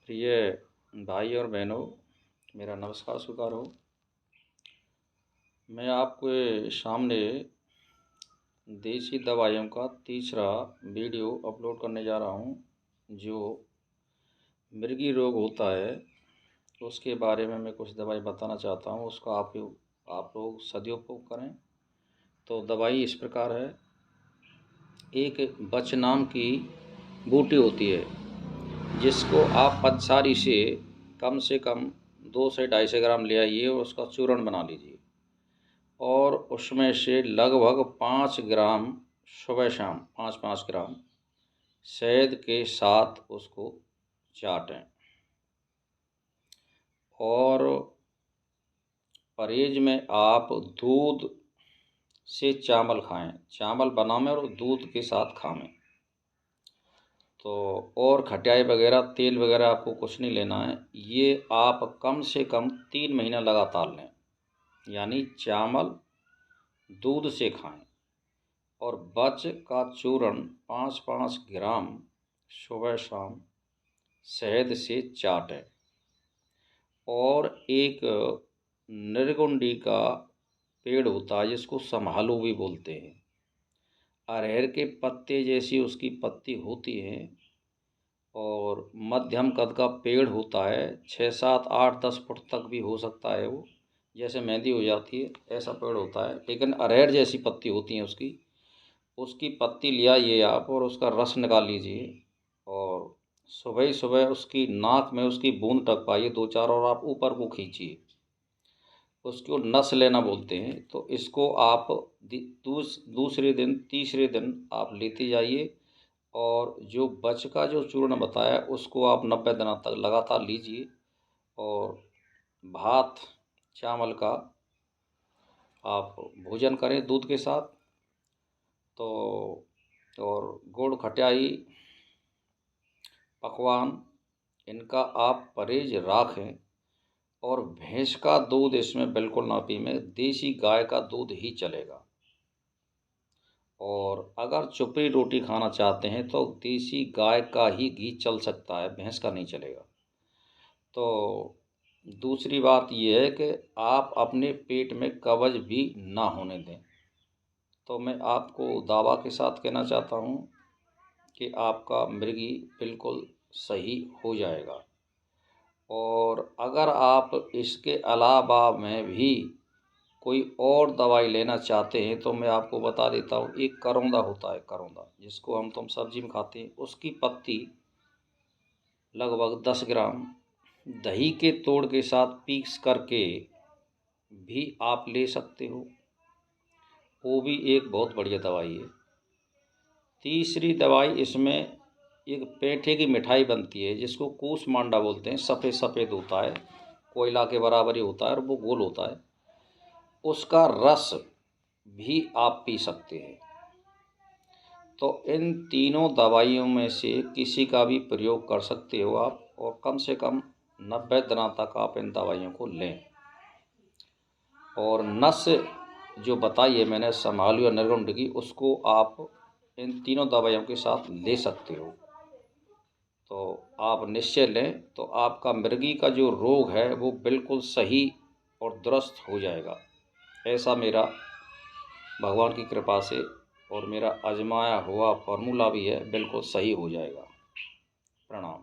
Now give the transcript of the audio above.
प्रिय भाई और बहनों, मेरा नमस्कार स्वीकार हो। मैं आपके सामने देसी दवाइयों का तीसरा वीडियो अपलोड करने जा रहा हूं, जो मृगी रोग होता है उसके बारे में मैं कुछ दवाई बताना चाहता हूं। उसका आप लोग सदुपयोग करें। तो दवाई इस प्रकार है। एक बच नाम की बूटी होती है, जिसको आप पंसारी से कम 2 से 250 ग्राम ले आइए और उसका चूर्ण बना लीजिए और उसमें से लगभग 5 ग्राम सुबह शाम 5-5 ग्राम शहद के साथ उसको चाटें। और परहेज में आप दूध से चावल खाएं, चावल बनाएं और दूध के साथ खाएं। तो और खटाई वगैरह तेल वगैरह आपको कुछ नहीं लेना है। ये आप कम से कम 3 महीना लगातार लें, यानी चावल दूध से खाएं और बच का चूर्ण 5-5 ग्राम सुबह शाम शहद से चाटें। और एक निर्गुंडी का पेड़ होता है जिसको संभालू भी बोलते हैं। अरहर के पत्ते जैसी उसकी पत्ती होती है और मध्यम कद का पेड़ होता है। 6-7-8-10 फुट तक भी हो सकता है। वो जैसे मेहंदी हो जाती है ऐसा पेड़ होता है, लेकिन अरहर जैसी पत्ती होती हैं उसकी। उसकी पत्ती ले आइए आप और उसका रस निकाल लीजिए और सुबह ही सुबह उसकी नाक में उसकी बूंद टक पाइए 2-4 और आप ऊपर को खींचिए। उसको नस लेना बोलते हैं। तो इसको आप दूसरे दिन तीसरे दिन आप लेते जाइए और जो बच का जो चूर्ण बताया उसको आप 90 दिनों तक लगातार लीजिए। और भात चावल का आप भोजन करें दूध के साथ। तो और गुड़ खटाई पकवान इनका आप परहेज रखें। और भैंस का दूध इसमें बिल्कुल ना पीएं, देसी गाय का दूध ही चलेगा। और अगर चुपड़ी रोटी खाना चाहते हैं तो देसी गाय का ही घी चल सकता है, भैंस का नहीं चलेगा। तो दूसरी बात यह है कि आप अपने पेट में कब्ज भी ना होने दें। तो मैं आपको दावा के साथ कहना चाहता हूँ कि आपका मृगी बिल्कुल सही हो जाएगा। और अगर आप इसके अलावा में भी कोई और दवाई लेना चाहते हैं तो मैं आपको बता देता हूँ। एक करौंदा होता है, करौंदा जिसको हम सब्जी में खाते हैं, उसकी पत्ती लगभग 10 ग्राम दही के तोड़ के साथ पीस करके भी आप ले सकते हो। वो भी एक बहुत बढ़िया दवाई है। तीसरी दवाई इसमें एक पेठे की मिठाई बनती है जिसको कूस मांडा बोलते हैं। सफ़ेद सफ़ेद होता है, कोयला के बराबर ही होता है और वो गोल होता है। उसका रस भी आप पी सकते हैं। तो इन तीनों दवाइयों में से किसी का भी प्रयोग कर सकते हो आप, और कम से कम 90 दिनों तक आप इन दवाइयों को लें। और नस जो बताई है मैंने संभालू या निर्गुंड की, उसको आप इन तीनों दवाइयों के साथ ले सकते हो। तो आप निश्चय लें तो आपका मृगी का जो रोग है वो बिल्कुल सही और दुरुस्त हो जाएगा। ऐसा मेरा भगवान की कृपा से और मेरा आजमाया हुआ फार्मूला भी है, बिल्कुल सही हो जाएगा। प्रणाम।